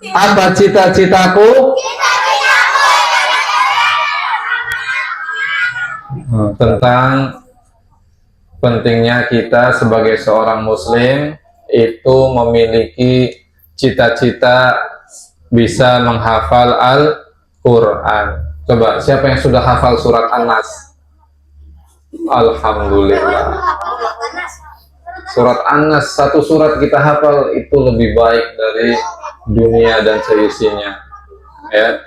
Apa cita-citaku? Tentang pentingnya kita sebagai seorang muslim itu memiliki cita-cita bisa menghafal Al-Quran. Coba, siapa yang sudah hafal surat An-Nas? Alhamdulillah. Surat An-Nas, satu surat kita hafal itu lebih baik dari dunia dan seisinya. Ya.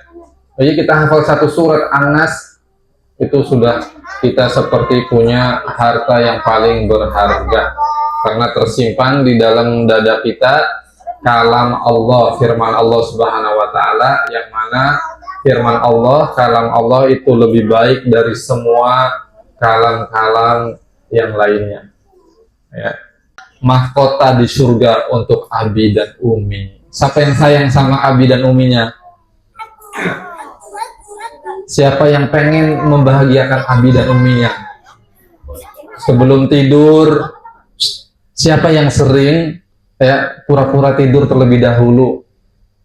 Jadi kita hafal satu surat An-Nas itu sudah kita seperti punya harta yang paling berharga karena tersimpan di dalam dada kita kalam Allah, firman Allah Subhanahu wa taala, yang mana firman Allah, kalam Allah itu lebih baik dari semua kalam-kalam yang lainnya. Ya. Mahkota di surga untuk Abi dan Umi. Siapa yang sayang sama Abi dan Uminya? Siapa yang pengen membahagiakan Abi dan Uminya? Sebelum tidur, siapa yang sering pura-pura tidur terlebih dahulu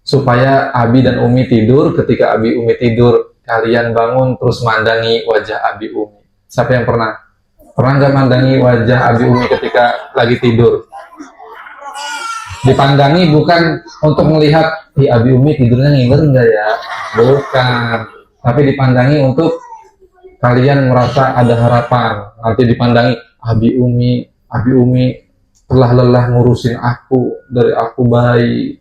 supaya Abi dan Umi tidur? Ketika Abi Umi tidur, kalian bangun terus mandangi wajah Abi Umi. Siapa yang pernah nggak mandangi wajah Abi Umi ketika lagi tidur? Dipandangi bukan untuk melihat Abi Umi tidurnya ngiler nggak ya, bukan, tapi dipandangi untuk kalian merasa ada harapan. Nanti dipandangi Abi Umi telah lelah ngurusin aku dari aku bayi,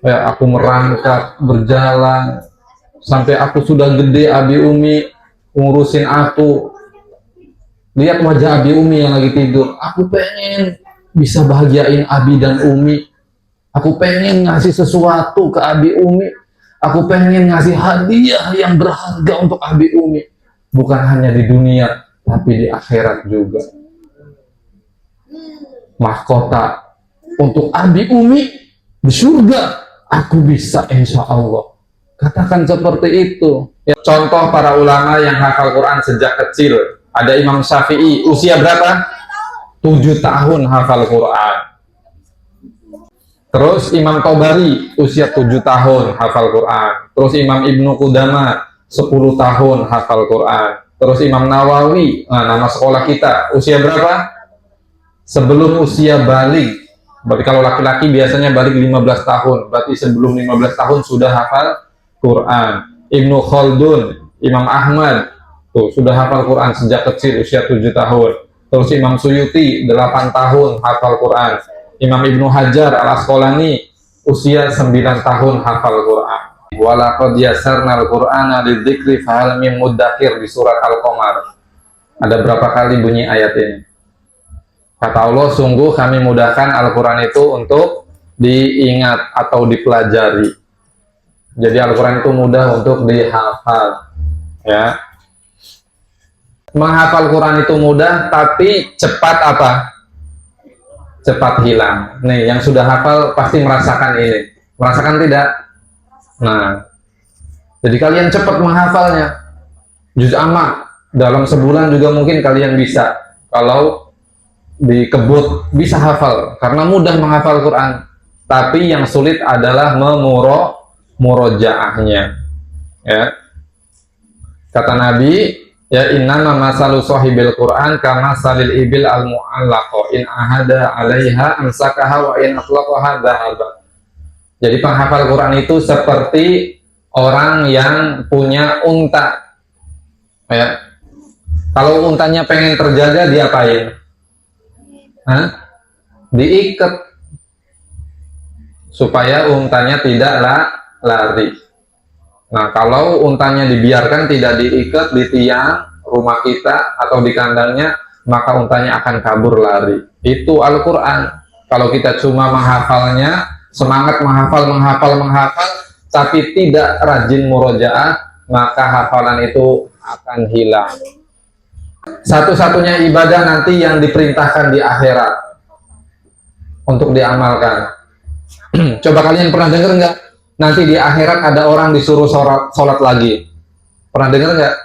aku merangkak berjalan sampai aku sudah gede. Abi Umi ngurusin aku. Lihat wajah Abi Umi yang lagi tidur. Aku pengen bisa bahagiain Abi dan Umi. Aku pengen ngasih sesuatu ke Abi Umi. Aku pengen ngasih hadiah yang berharga untuk Abi Umi. Bukan hanya di dunia, tapi di akhirat juga. Mahkota untuk Abi Umi di surga. Aku bisa, insya Allah. Katakan seperti itu. Ya, contoh para ulama yang hafal Quran sejak kecil. Ada Imam Syafi'i, usia berapa? 7 tahun hafal Quran. Terus Imam Tobari, usia 7 tahun hafal Quran. Terus Imam Ibnu Qudamah, 10 tahun hafal Quran. Terus Imam Nawawi, nama sekolah kita, usia berapa? Sebelum usia balik. Berarti kalau laki-laki biasanya balik 15 tahun. Berarti sebelum 15 tahun sudah hafal Quran. Ibnu Khaldun, Imam Ahmad, tuh sudah hafal Quran sejak kecil, usia 7 tahun. Terus Imam Suyuti 8 tahun hafal Quran. Imam Ibnu Hajar Al-Asqalani usia 9 tahun hafal Quran. Walaqad yassarnal Qur'ana lidzikri fahal mim muddakir di surat Al-Qamar. Ada berapa kali bunyi ayat ini? Kata Allah, sungguh kami mudahkan Al-Quran itu untuk diingat atau dipelajari. Jadi Al-Quran itu mudah untuk dihafal. Ya. Menghafal Quran itu mudah, tapi cepat apa? Cepat hilang. Nih, yang sudah hafal pasti merasakan ini. Merasakan tidak? Nah, jadi kalian cepat menghafalnya. Juz amma dalam sebulan juga mungkin kalian bisa. Kalau dikebut bisa hafal, karena mudah menghafal Quran. Tapi yang sulit adalah murojaahnya. Ya. Kata Nabi, ya innama masalu sahibil Quran kama salil ibil al mu'allaqah in ahada 'alaiha amsakaha wa in atlaqaha dhahaba. Jadi penghafal Quran itu seperti orang yang punya unta. Ya. Kalau untanya pengen terjaga, diapain? Diikat supaya untanya tidak lari. Nah, kalau untanya dibiarkan tidak diikat di tiang rumah kita atau di kandangnya, maka untanya akan kabur lari. Itu Al-Quran. Kalau kita cuma menghafalnya, semangat menghafal, tapi tidak rajin murojaah, maka hafalan itu akan hilang. Satu-satunya ibadah nanti yang diperintahkan di akhirat untuk diamalkan. Coba kalian pernah dengar nggak? Nanti di akhirat ada orang disuruh sholat lagi. Pernah dengar nggak?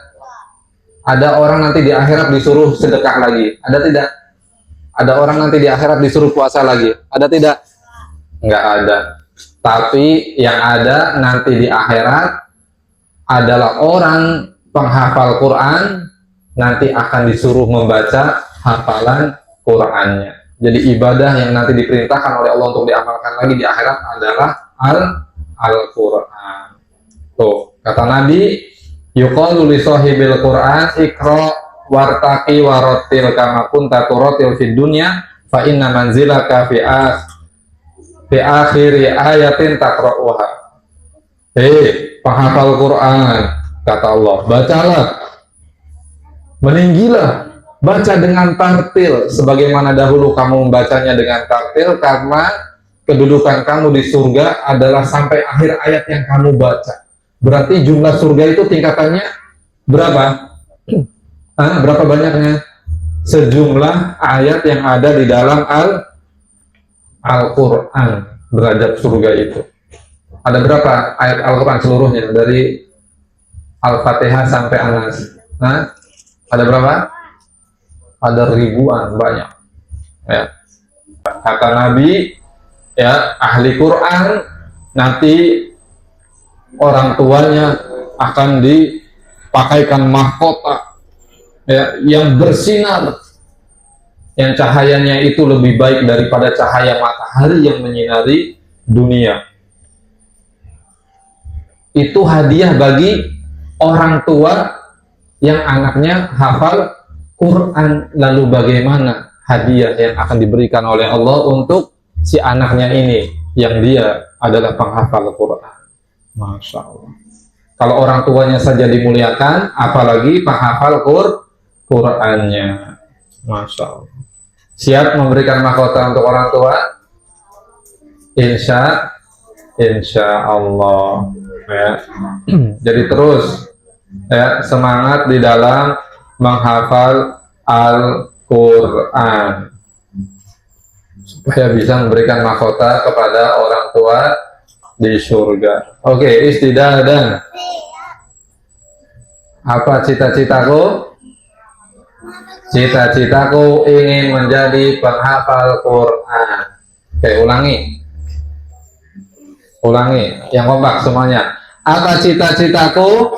Ada orang nanti di akhirat disuruh sedekah lagi. Ada tidak? Ada orang nanti di akhirat disuruh puasa lagi. Ada tidak? Nggak ada. Tapi yang ada nanti di akhirat adalah orang penghafal Quran nanti akan disuruh membaca hafalan Qurannya. Jadi ibadah yang nanti diperintahkan oleh Allah untuk diamalkan lagi di akhirat adalah Al-Quran. Tuh, kata Nabi, yuqalu li sahibil Quran ikra wartaqi warattil kama kunta turatil fid dunya fa inna manzilaka fi akhiri ayatin taqra'uha. Penghafal Quran, kata Allah, bacalah, meninggilah, baca dengan tartil sebagaimana dahulu kamu membacanya dengan tartil, karena kedudukan kamu di surga adalah sampai akhir ayat yang kamu baca. Berarti jumlah surga itu tingkatannya berapa? Berapa banyaknya? Sejumlah ayat yang ada di dalam Al-Quran, derajat surga itu. Ada berapa ayat Al-Quran seluruhnya dari Al-Fatihah sampai An-Nas? Ada berapa? Ada ribuan, banyak. Ya. Kata Nabi, ya, ahli Quran nanti orang tuanya akan dipakaikan mahkota, ya, yang bersinar, yang cahayanya itu lebih baik daripada cahaya matahari yang menyinari dunia. Itu hadiah bagi orang tua yang anaknya hafal Quran. Lalu bagaimana hadiah yang akan diberikan oleh Allah untuk si anaknya ini yang dia adalah penghafal Quran? Masya Allah. Kalau orang tuanya saja dimuliakan, apalagi penghafal Qurannya. Masya Allah. Siap memberikan mahkota untuk orang tua? Insya Allah. Ya. Jadi terus, ya, semangat di dalam menghafal Al-Quran supaya bisa memberikan mahkota kepada orang tua di surga. Oke, istidadan. Apa cita-citaku? Cita-citaku ingin menjadi penghafal Quran. Oke, ulangi yang kompak semuanya. Apa cita-citaku?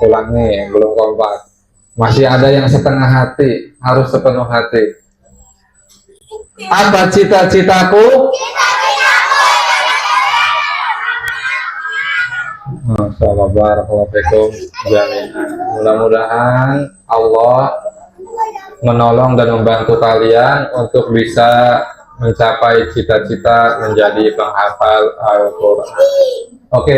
Ulangi, belum kompak. Masih ada yang setengah hati, harus sepenuh hati. Apa cita-citaku? Masya Allah, barakallahu fikum jami'an. Mudah-mudahan Allah menolong dan membantu kalian untuk bisa mencapai cita-cita menjadi penghafal Al-Quran. Oke.